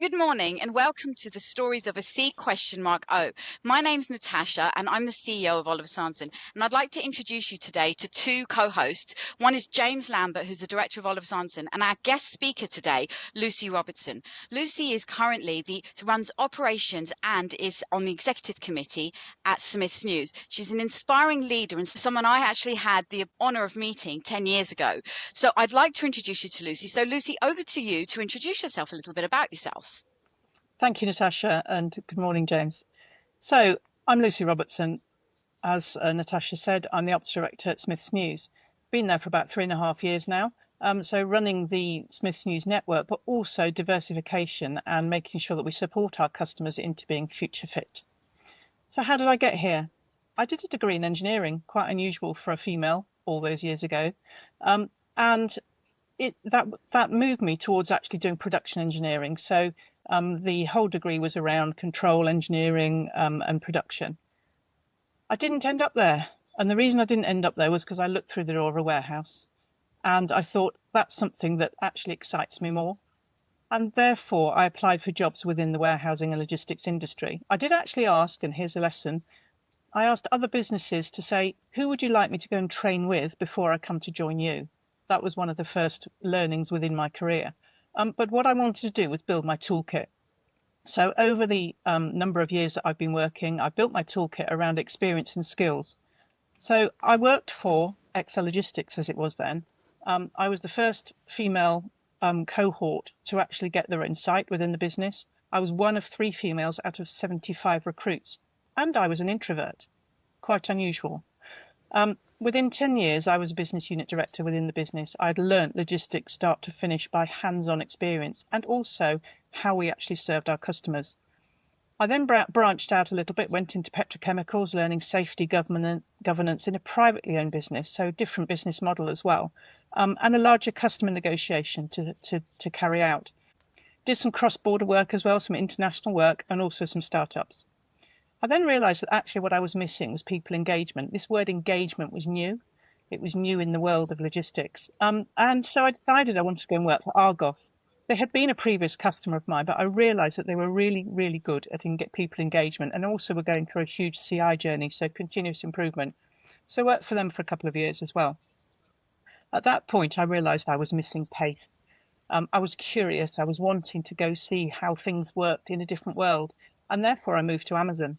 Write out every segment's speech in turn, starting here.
Good morning and welcome to the Stories of a C?O. My name's Natasha and I'm the CEO of Oliver Sanson, and I'd like to introduce you today to two co-hosts. One is James Lambert, who's the director of Oliver Sanson, and our guest speaker today, Lucy Robertson. Lucy is currently runs operations and is on the executive committee at Smiths News. She's an inspiring leader and someone I actually had the honor of meeting 10 years ago. So I'd like to introduce you to Lucy. So Lucy, over to you to introduce yourself a little bit about yourself. Thank you, Natasha, and good morning, James. So I'm Lucy Robertson. As Natasha said, I'm the Ops Director at Smiths News. Been there for about 3.5 years now. So running the Smiths News network, but also diversification and making sure that we support our customers into being future fit. So how did I get here? I did a degree in engineering, quite unusual for a female all those years ago. And that moved me towards actually doing production engineering. So the whole degree was around control engineering and production. I didn't end up there. And the reason I didn't end up there was because I looked through the door of a warehouse and I thought that's something that actually excites me more. And therefore, I applied for jobs within the warehousing and logistics industry. I did actually ask, and here's a lesson, I asked other businesses to say, who would you like me to go and train with before I come to join you? That was one of the first learnings within my career. But what I wanted to do was build my toolkit. So over the number of years that I've been working, I built my toolkit around experience and skills. So I worked for XL Logistics, as it was then. I was the first female cohort to actually get their own site within the business. I was one of 3 females out of 75 recruits, and I was an introvert, quite unusual. Within 10 years, I was a business unit director within the business. I'd learnt logistics start to finish by hands-on experience and also how we actually served our customers. I then branched out a little bit, went into petrochemicals, learning safety governance in a privately owned business, so different business model as well, and a larger customer negotiation to carry out. Did some cross-border work as well, some international work, and also some startups. I then realised that actually what I was missing was people engagement. This word engagement was new. It was new in the world of logistics. And so I decided I wanted to go and work for Argos. They had been a previous customer of mine, but I realised that they were really, really good at people engagement and also were going through a huge CI journey, so continuous improvement. So I worked for them for a couple of years as well. At that point, I realised I was missing pace. I was curious. I was wanting to go see how things worked in a different world. And therefore, I moved to Amazon.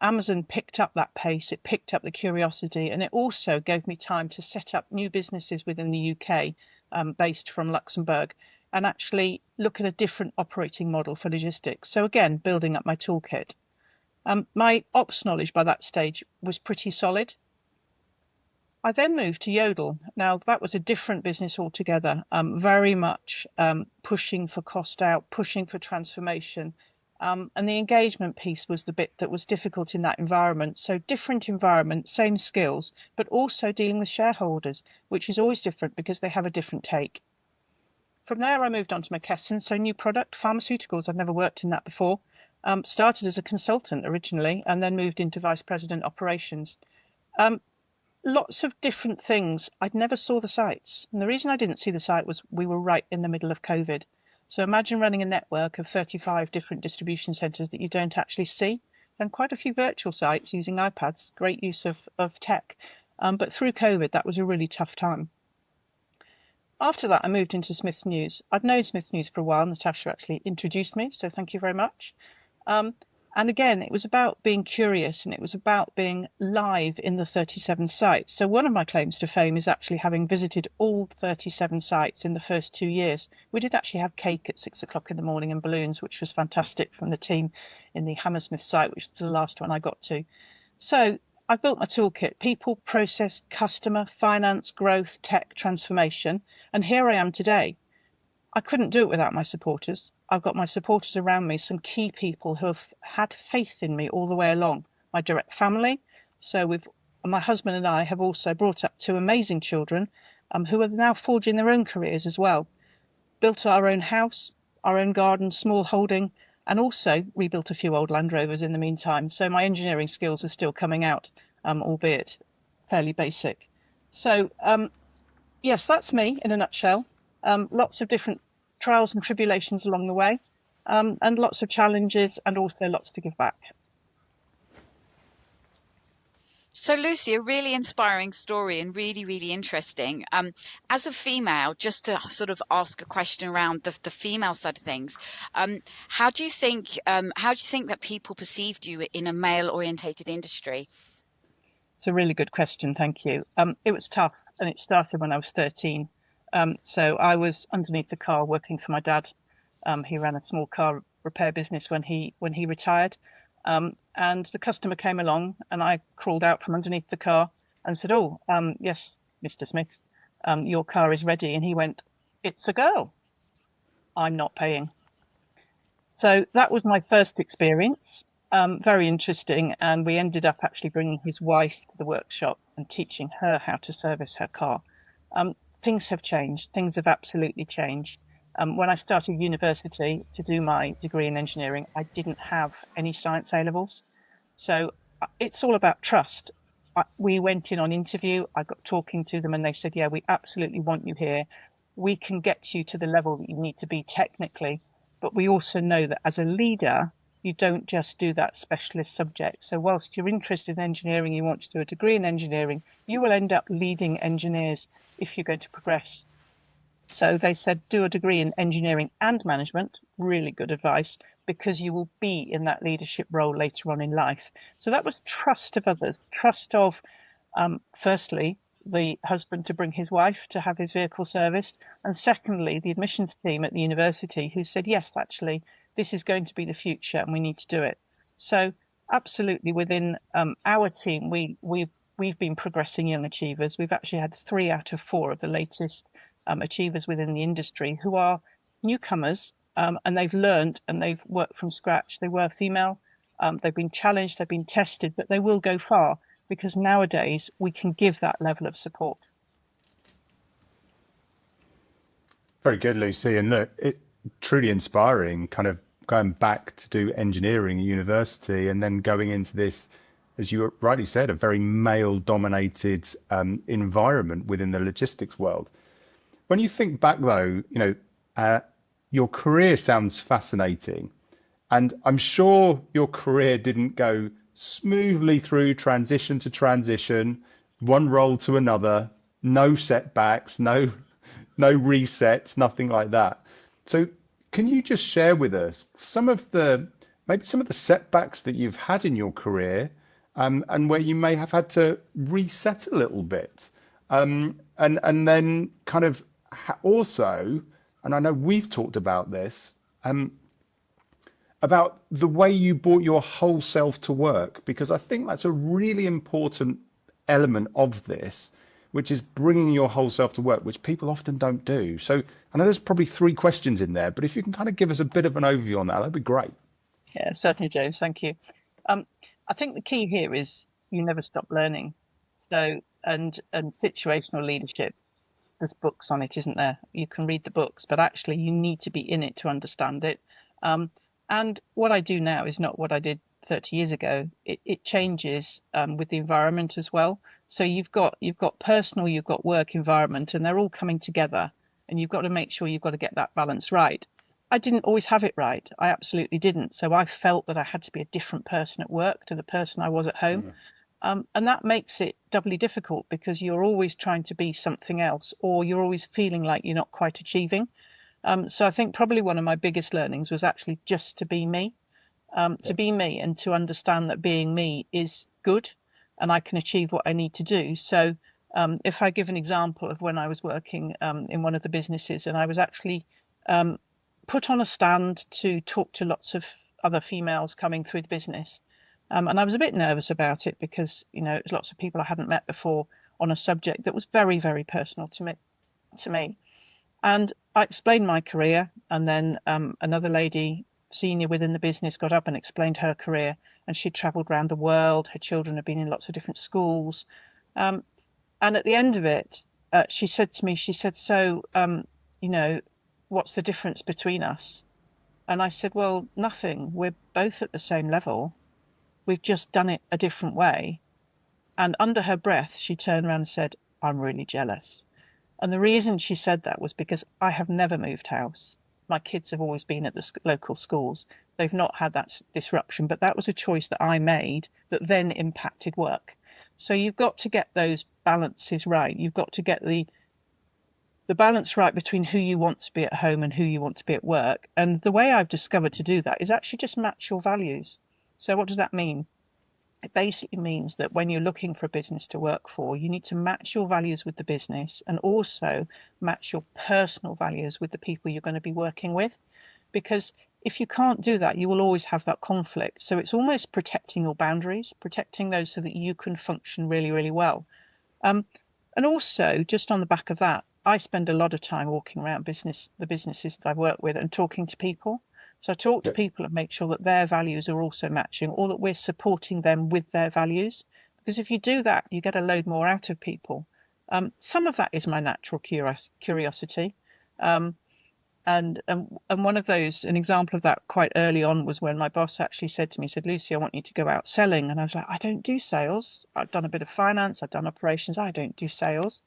Amazon picked up that pace, it picked up the curiosity, and it also gave me time to set up new businesses within the UK, based from Luxembourg, and actually look at a different operating model for logistics. So again, building up my toolkit. My ops knowledge by that stage was pretty solid. I then moved to Yodel. Now, that was a different business altogether, very much pushing for cost out, pushing for transformation. And the engagement piece was the bit that was difficult in that environment. So different environment, same skills, but also dealing with shareholders, which is always different because they have a different take. From there, I moved on to McKesson, so new product, pharmaceuticals. I've never worked in that before. Started as a consultant originally and then moved into vice president operations. Lots of different things. I'd never saw the sites. And the reason I didn't see the site was we were right in the middle of COVID. So imagine running a network of 35 different distribution centres that you don't actually see, and quite a few virtual sites using iPads, great use of tech. But through COVID, that was a really tough time. After that, I moved into Smiths News. I'd known Smiths News for a while. Natasha actually introduced me, so thank you very much. And again, it was about being curious and it was about being live in the 37 sites. So one of my claims to fame is actually having visited all 37 sites in the first 2 years. We did actually have cake at 6 o'clock in the morning and balloons, which was fantastic from the team in the Hammersmith site, which was the last one I got to. So I built my toolkit: people, process, customer, finance, growth, tech, transformation. And here I am today. I couldn't do it without my supporters. I've got my supporters around me, some key people who have had faith in me all the way along. My direct family. So my husband and I have also brought up 2 amazing children who are now forging their own careers as well. Built our own house, our own garden, small holding, and also rebuilt a few old Land Rovers in the meantime. So my engineering skills are still coming out, albeit fairly basic. So yes, that's me in a nutshell. Lots of different trials and tribulations along the way. and lots of challenges and also lots to give back. So, Lucy, a really inspiring story and really, really interesting. As a female, just to sort of ask a question around the female side of things, how do you think that people perceived you in a male-orientated industry? It's a really good question, thank you. It was tough, and it started when I was 13. So I was underneath the car working for my dad. He ran a small car repair business when he retired. And the customer came along, and I crawled out from underneath the car and said, "Oh, yes, Mr. Smith, your car is ready." And he went, "It's a girl. I'm not paying." So that was my first experience. Very interesting. And we ended up actually bringing his wife to the workshop and teaching her how to service her car. Things have changed. Things have absolutely changed. When I started university to do my degree in engineering, I didn't have any science A levels. So it's all about trust. We went in on interview. I got talking to them and they said, "Yeah, we absolutely want you here. We can get you to the level that you need to be technically. But we also know that as a leader, you don't just do that specialist subject. So whilst you're interested in engineering, you want to do a degree in engineering, you will end up leading engineers if you're going to progress." So they said, do a degree in engineering and management, really good advice, because you will be in that leadership role later on in life. So that was trust of others, trust of, firstly, the husband to bring his wife to have his vehicle serviced, and secondly, the admissions team at the university who said, yes, actually, this is going to be the future and we need to do it. So absolutely within our team, we've been progressing young achievers. We've actually had 3 out of 4 of the latest achievers within the industry who are newcomers, and they've learned and they've worked from scratch. They were female, they've been challenged, they've been tested, but they will go far because nowadays we can give that level of support. Very good, Lucy. And look, it truly inspiring, kind of going back to do engineering at university and then going into this, as you rightly said, a very male-dominated environment within the logistics world. When you think back, though, your career sounds fascinating, and I'm sure your career didn't go smoothly through transition to transition, one role to another, no setbacks, no resets, nothing like that. So can you just share with us maybe some of the setbacks that you've had in your career, and where you may have had to reset a little bit, and then kind of also, and I know we've talked about this, about the way you brought your whole self to work, because I think that's a really important element of this, which is bringing your whole self to work, which people often don't do. So I know there's probably 3 questions in there, but if you can kind of give us a bit of an overview on that, that'd be great. Yeah, certainly, James. Thank you. I think the key here is you never stop learning. So, and situational leadership, there's books on it, isn't there? You can read the books, but actually you need to be in it to understand it. And what I do now is not what I did 30 years ago. It changes with the environment as well. So you've got personal, you've got work environment, and they're all coming together. And you've got to make sure you've got to get that balance right. I didn't always have it right. I absolutely didn't. So I felt that I had to be a different person at work to the person I was at home. And that makes it doubly difficult because you're always trying to be something else, or you're always feeling like you're not quite achieving. So I think probably one of my biggest learnings was actually just to be me, to be me and to understand that being me is good and I can achieve what I need to do. So if I give an example of when I was working in one of the businesses and I was actually put on a stand to talk to lots of other females coming through the business. And I was a bit nervous about it because, it was lots of people I hadn't met before on a subject that was very, very personal to me. And I explained my career, and then another lady, senior within the business, got up and explained her career. And she'd travelled around the world. Her children had been in lots of different schools. And at the end of it, she said to me, so, what's the difference between us? And I said, well, nothing. We're both at the same level. We've just done it a different way. And under her breath, she turned around and said, I'm really jealous. And the reason she said that was because I have never moved house. my kids have always been at the local schools. They've not had that disruption, but that was a choice that I made that then impacted work. So you've got to get those balances right. You've got to get the balance right between who you want to be at home and who you want to be at work. And the way I've discovered to do that is actually just match your values. So what does that mean? It basically means that when you're looking for a business to work for, you need to match your values with the business and also match your personal values with the people you're going to be working with. Because if you can't do that, you will always have that conflict. So it's almost protecting your boundaries, protecting those so that you can function really, really well. And also, just on the back of that, I spend a lot of time walking around the businesses that I work with and talking to people. So I talk to people and make sure that their values are also matching, or that we're supporting them with their values. Because if you do that, you get a load more out of people. Some of that is my natural curiosity. And one of those, an example of that quite early on was when my boss actually said to me, said, Lucy, I want you to go out selling. And I was like, I don't do sales. I've done a bit of finance. I've done operations. I don't do sales.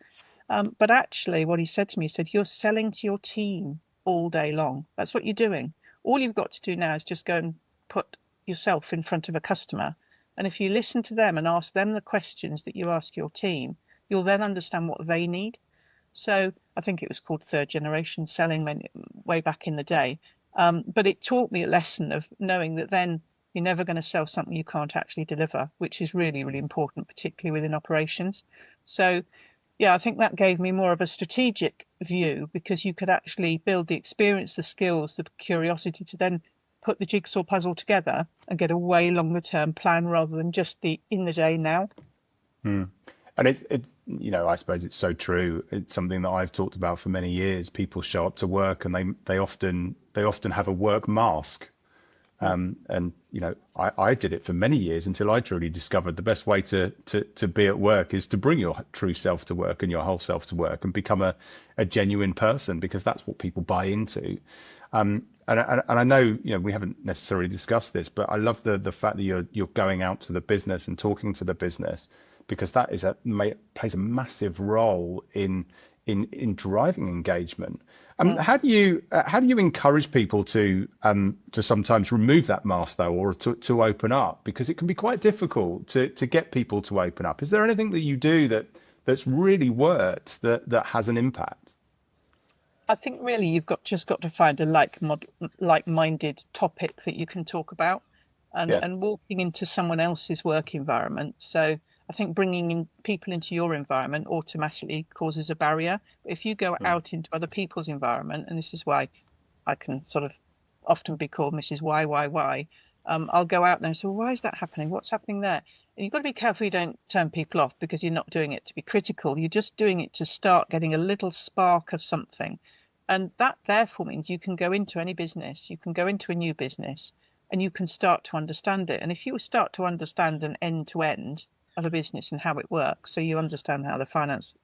But actually what he said to me, he said, you're selling to your team all day long. That's what you're doing. All you've got to do now is just go and put yourself in front of a customer. And if you listen to them and ask them the questions that you ask your team, you'll then understand what they need. So I think it was called third generation selling way back in the day. But it taught me a lesson of knowing that then you're never going to sell something you can't actually deliver, which is really, really important, particularly within operations. So yeah, I think that gave me more of a strategic view, because you could actually build the experience, the skills, the curiosity to then put the jigsaw puzzle together and get a way longer term plan rather than just the in the day now. And it I suppose it's so true. It's something that I've talked about for many years. People show up to work and they often have a work mask. And I did it for many years until I truly discovered the best way to be at work is to bring your true self to work and your whole self to work and become a genuine person, because that's what people buy into. And I know, we haven't necessarily discussed this, but I love the fact that you're going out to the business and talking to the business, because that plays a massive role in driving engagement. How do you encourage people to sometimes remove that mask though, or to open up, because it can be quite difficult to get people to open up? Is there anything that you do that's really worked that has an impact? I think really you've just got to find a like-minded topic that you can talk about, and walking into someone else's work environment. So I think bringing in people into your environment automatically causes a barrier. But if you go out into other people's environment, and this is why I can sort of often be called Mrs. Why, I'll go out there and say, well, why is that happening? What's happening there? And you've got to be careful you don't turn people off, because you're not doing it to be critical. You're just doing it to start getting a little spark of something. And that therefore means you can go into any business, you can go into a new business, and you can start to understand it. And if you start to understand an end-to-end of a business and how it works, so you understand how the finance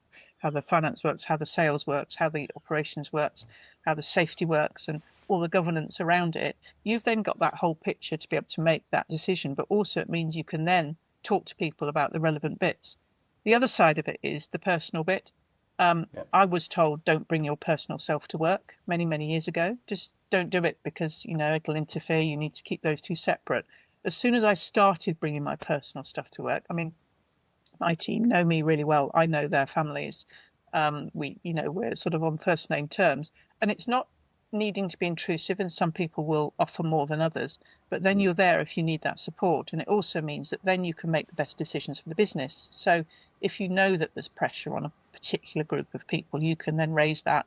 works, how the sales works, how the operations works, how the safety works, and all the governance around it, you've then got that whole picture to be able to make that decision. But also it means you can then talk to people about the relevant bits. The other side of it is the personal bit. I was told, don't bring your personal self to work many, many years ago. Just don't do it, because, it'll interfere. You need to keep those two separate. As soon as I started bringing my personal stuff to work, I mean, my team know me really well. I know their families. We're sort of on first name terms, and it's not needing to be intrusive, and some people will offer more than others, but then you're there if you need that support. And it also means that then you can make the best decisions for the business. So if you know that there's pressure on a particular group of people, you can then raise that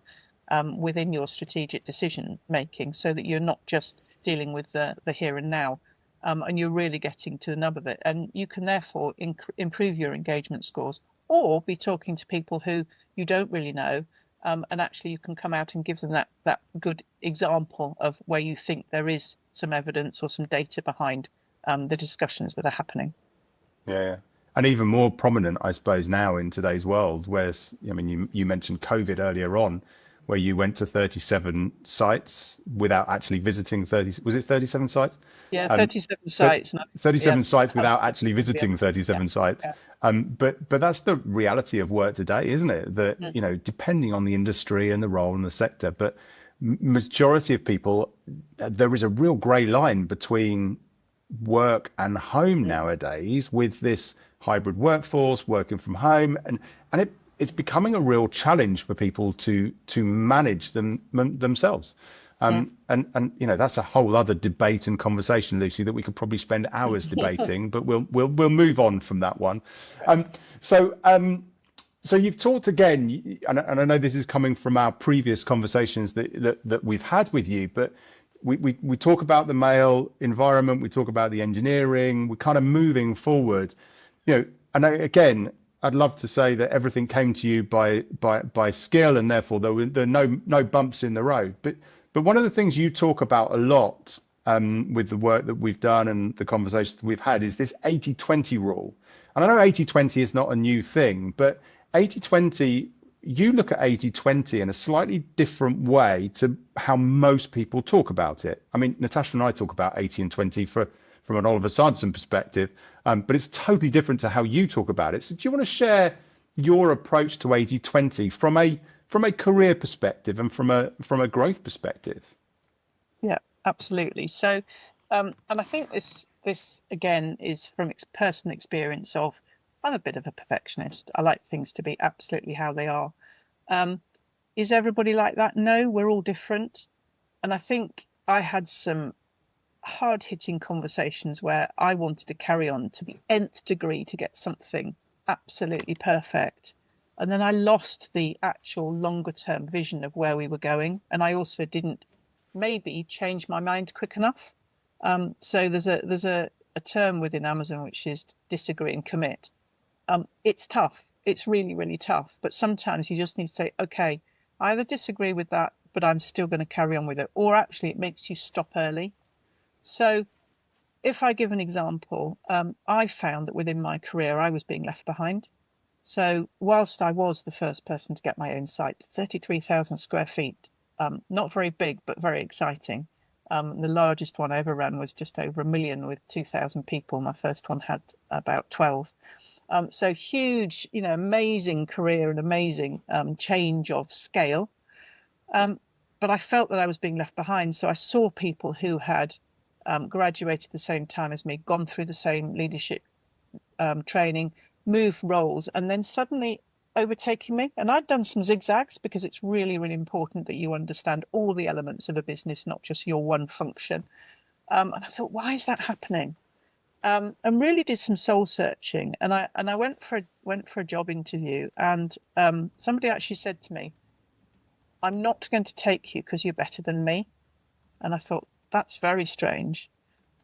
within your strategic decision making, so that you're not just dealing with the here and now, and you're really getting to the nub of it. And you can therefore improve your engagement scores, or be talking to people who you don't really know, and actually you can come out and give them that good example of where you think there is some evidence or some data behind the discussions that are happening. Yeah. And even more prominent, I suppose, now in today's world, where, you mentioned COVID earlier on, where you went to 37 sites without actually visiting 37 sites? Yeah, 37 sites. 37 sites without actually visiting 37 sites. But that's the reality of work today, isn't it? That, depending on the industry and the role and the sector, but majority of people, there is a real grey line between work and home nowadays with this hybrid workforce, working from home, and it's becoming a real challenge for people to manage themselves. And that's a whole other debate and conversation, Lucy, that we could probably spend hours debating, but we'll move on from that one. Um, so so you've talked again, and I know this is coming from our previous conversations that we've had with you, but we talk about the male environment, we talk about the engineering, we're kind of moving forward, and again, I'd love to say that everything came to you by skill, and therefore there were no bumps in the road. But one of the things you talk about a lot with the work that we've done and the conversations we've had is this 80-20 rule. And I know 80-20 is not a new thing, but 80-20, you look at 80-20 in a slightly different way to how most people talk about it. I mean, Natasha and I talk about 80 and 20 from an Oliver Sanderson perspective, but it's totally different to how you talk about it. So do you want to share your approach to 80-20 from a career perspective and from a growth perspective? Yeah, absolutely. So, and I think this again is from personal experience of I'm a bit of a perfectionist. I like things to be absolutely how they are. Is everybody like that? No, we're all different. And I think I had some hard-hitting conversations where I wanted to carry on to the nth degree to get something absolutely perfect. And then I lost the actual longer term vision of where we were going. And I also didn't maybe change my mind quick enough. So there's a term within Amazon which is disagree and commit. It's tough. It's really, really tough. But sometimes you just need to say, okay, I either disagree with that, but I'm still going to carry on with it. Or actually it makes you stop early. So if I give an example, I found that within my career, I was being left behind. So whilst I was the first person to get my own site, 33,000 square feet, not very big, but very exciting. The largest one I ever ran was just over 1 million with 2,000 people. My first one had about 12. So huge, amazing career and amazing change of scale. But I felt that I was being left behind. So I saw people who had graduated the same time as me, gone through the same leadership training, moved roles, and then suddenly overtaking me. And I'd done some zigzags because it's really, really important that you understand all the elements of a business, not just your one function. And I thought, why is that happening? And really did some soul searching. And I went for a job interview, and somebody actually said to me, I'm not going to take you because you're better than me. And I thought, that's very strange.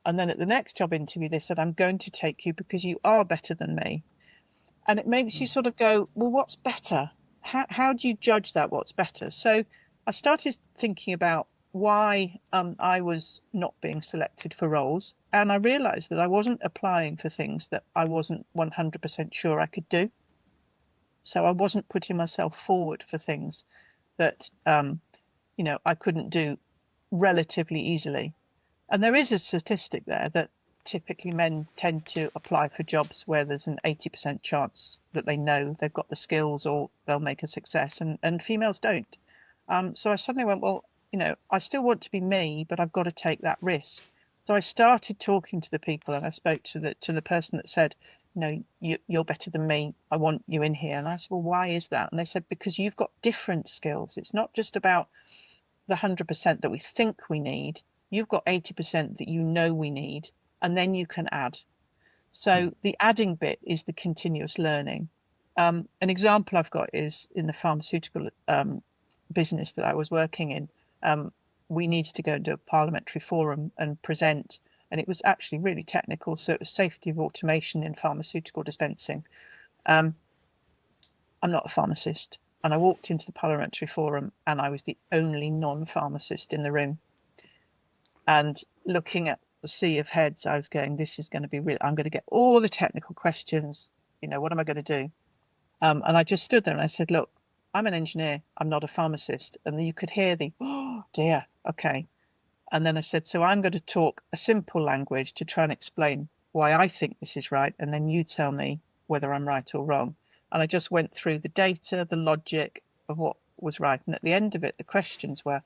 And then at the next job interview, they said, I'm going to take you because you are better than me. And it makes you sort of go, well, what's better? How do you judge that? What's better? So I started thinking about why I was not being selected for roles. And I realized that I wasn't applying for things that I wasn't 100% sure I could do. So I wasn't putting myself forward for things that, I couldn't do relatively easily. And there is a statistic there that typically men tend to apply for jobs where there's an 80% chance that they know they've got the skills or they'll make a success, and females don't. So I suddenly went, well, I still want to be me, but I've got to take that risk. So I started talking to the people, and I spoke to the person that said, you're better than me. I want you in here. And I said, well, why is that? And they said, because you've got different skills. It's not just about the 100% that we think we need. You've got 80% that we need, and then you can add. So the adding bit is the continuous learning. An example I've got is in the pharmaceutical business that I was working in. We needed to go and do a parliamentary forum and present, and it was actually really technical. So it was safety of automation in pharmaceutical dispensing. I'm not a pharmacist, and I walked into the parliamentary forum, and I was the only non-pharmacist in the room. And looking at the sea of heads, I was going, this is going to be real. I'm going to get all the technical questions. What am I going to do? And I just stood there and I said, look, I'm an engineer. I'm not a pharmacist. And you could hear oh dear, okay. And then I said, so I'm going to talk a simple language to try and explain why I think this is right. And then you tell me whether I'm right or wrong. And I just went through the data, the logic of what was right. And at the end of it, the questions were,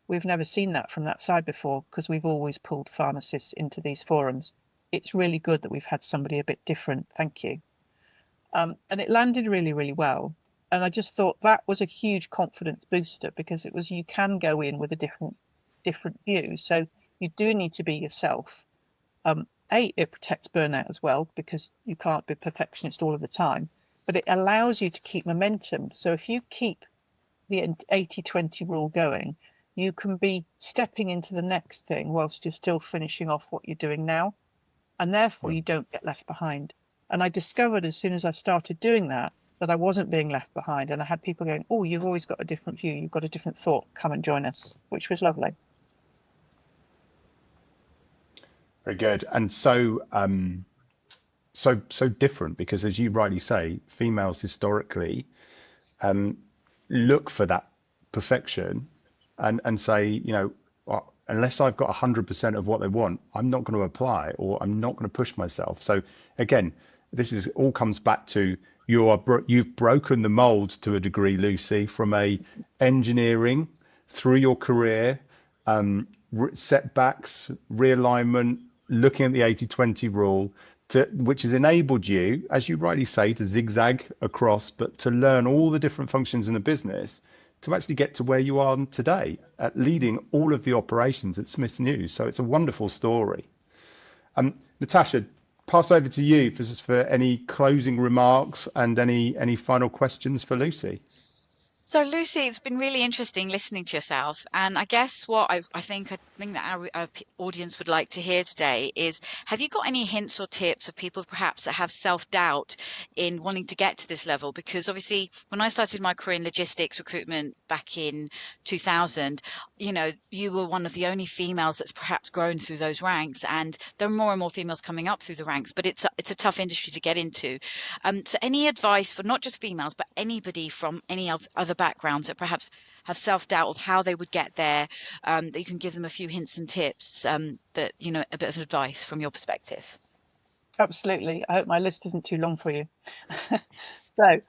we've never seen that from that side before because we've always pulled pharmacists into these forums. It's really good that we've had somebody a bit different. Thank you. And it landed really, really well. And I just thought that was a huge confidence booster because it was, you can go in with a different view. So you do need to be yourself. It protects burnout as well because you can't be a perfectionist all of the time, but it allows you to keep momentum. So if you keep the 80-20 rule going, you can be stepping into the next thing whilst you're still finishing off what you're doing now, and therefore you don't get left behind. And I discovered as soon as I started doing that I wasn't being left behind, and I had people going, oh, you've always got a different view, you've got a different thought, come and join us, which was lovely. Very good. And so different because, as you rightly say, females historically look for that perfection and say, well, unless I've got 100% of what they want, I'm not going to apply or I'm not going to push myself. So again, this is all comes back to you've broken the mold to a degree, Lucy, from a engineering through your career, setbacks, realignment, looking at the 80-20 rule, which has enabled you, as you rightly say, to zigzag across, but to learn all the different functions in the business to actually get to where you are today, at leading all of the operations at Smiths News. So it's a wonderful story. Natasha, pass over to you for any closing remarks and any final questions for Lucy. So Lucy, it's been really interesting listening to yourself, and I guess what I think that our audience would like to hear today is: have you got any hints or tips for people perhaps that have self-doubt in wanting to get to this level? Because obviously, when I started my career in logistics recruitment back in 2000, you were one of the only females that's perhaps grown through those ranks, and there are more and more females coming up through the ranks. But it's a tough industry to get into. So any advice for not just females, but anybody from any other backgrounds that perhaps have self-doubt of how they would get there, that you can give them a few hints and tips, that, a bit of advice from your perspective? Absolutely. I hope my list isn't too long for you. So,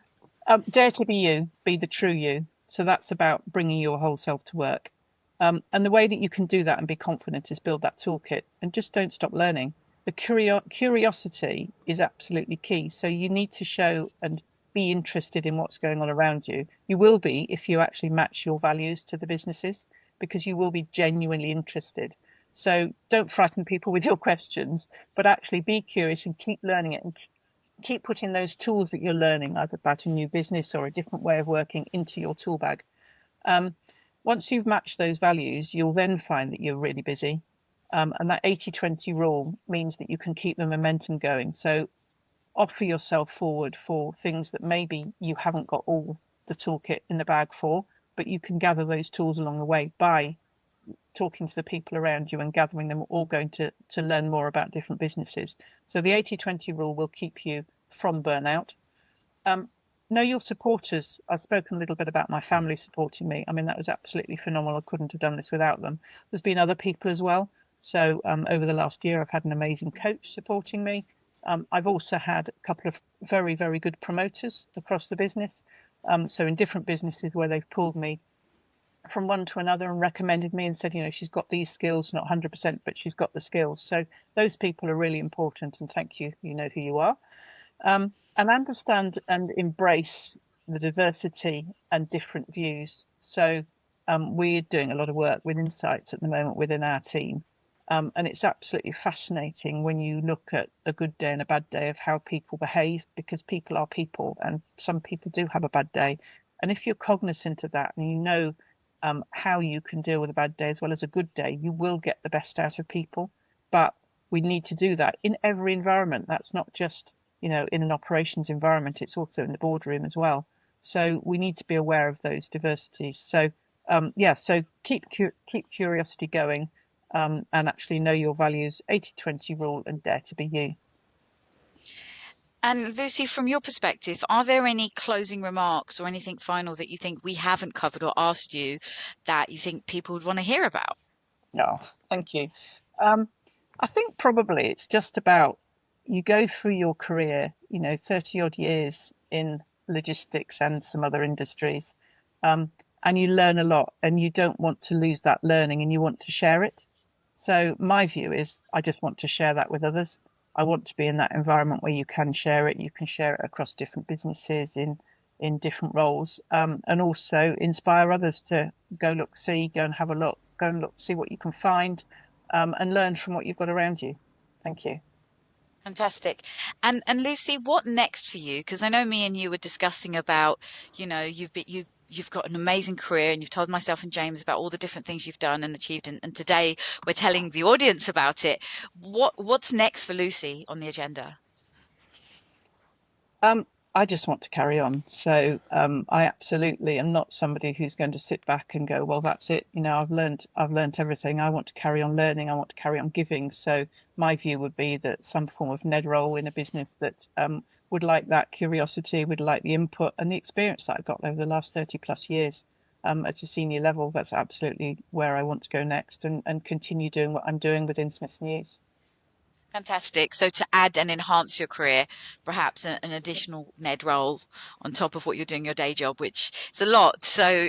dare to be you, be the true you. So that's about bringing your whole self to work. And the way that you can do that and be confident is build that toolkit and just don't stop learning. The curiosity is absolutely key. So you need to show and be interested in what's going on around you. You will be if you actually match your values to the businesses, because you will be genuinely interested. So don't frighten people with your questions, but actually be curious and keep learning it and keep putting those tools that you're learning, either about a new business or a different way of working, into your tool bag. Once you've matched those values, you'll then find that you're really busy. And that 80-20 rule means that you can keep the momentum going. So offer yourself forward for things that maybe you haven't got all the toolkit in the bag for, but you can gather those tools along the way by talking to the people around you and gathering them, all going to learn more about different businesses. So the 80-20 rule will keep you from burnout. Know your supporters. I've spoken a little bit about my family supporting me. I mean, that was absolutely phenomenal. I couldn't have done this without them. There's been other people as well. So over the last year, I've had an amazing coach supporting me. I've also had a couple of very, very good promoters across the business. So in different businesses where they've pulled me from one to another and recommended me and said, she's got these skills, not 100%, but she's got the skills. So those people are really important, and thank you. You know who you are. And understand and embrace the diversity and different views. So we're doing a lot of work with insights at the moment within our team. And it's absolutely fascinating when you look at a good day and a bad day of how people behave, because people are people and some people do have a bad day. And if you're cognizant of that and you know how you can deal with a bad day as well as a good day, you will get the best out of people. But we need to do that in every environment. That's not just, in an operations environment, it's also in the boardroom as well. So we need to be aware of those diversities. So so keep curiosity going, and actually know your values, 80-20 rule, and dare to be you. And Lucy, from your perspective, are there any closing remarks or anything final that you think we haven't covered or asked you that you think people would want to hear about? No, thank you. I think probably it's just about, you go through your career, 30 odd years in logistics and some other industries. and you learn a lot, and you don't want to lose that learning, and you want to share it. So my view is I just want to share that with others. I want to be in that environment where you can share it. You can share it across different businesses in different roles, and also inspire others to go look, see, go and have a look, go and look, see what you can find, and learn from what you've got around you. Thank you. Fantastic. And Lucy, what next for you? Because I know me and you were discussing about, you've got an amazing career, and you've told myself and James about all the different things you've done and achieved, and today we're telling the audience about it. What's next for Lucy on the agenda? I just want to carry on. So I absolutely am not somebody who's going to sit back and go, well, that's it. I've learned everything. I want to carry on learning. I want to carry on giving. So my view would be that some form of NED role in a business that would like that curiosity, would like the input and the experience that I've got over the last 30 plus years at a senior level. That's absolutely where I want to go next, and continue doing what I'm doing within Smiths News. Fantastic. So to add and enhance your career, perhaps an additional NED role on top of what you're doing your day job, which is a lot. So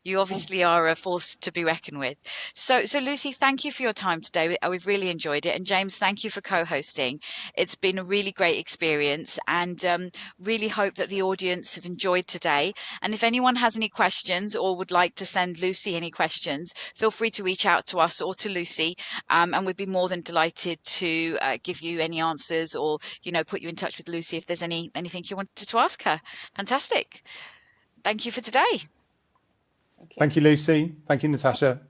you obviously are a force to be reckoned with. So Lucy, thank you for your time today. We've really enjoyed it. And James, thank you for co-hosting. It's been a really great experience, and really hope that the audience have enjoyed today. And if anyone has any questions or would like to send Lucy any questions, feel free to reach out to us or to Lucy, and we'd be more than delighted to give you any answers, or put you in touch with Lucy if there's anything you wanted to ask her. Fantastic. Thank you for today. Thank you, Lucy. Thank you, Natasha.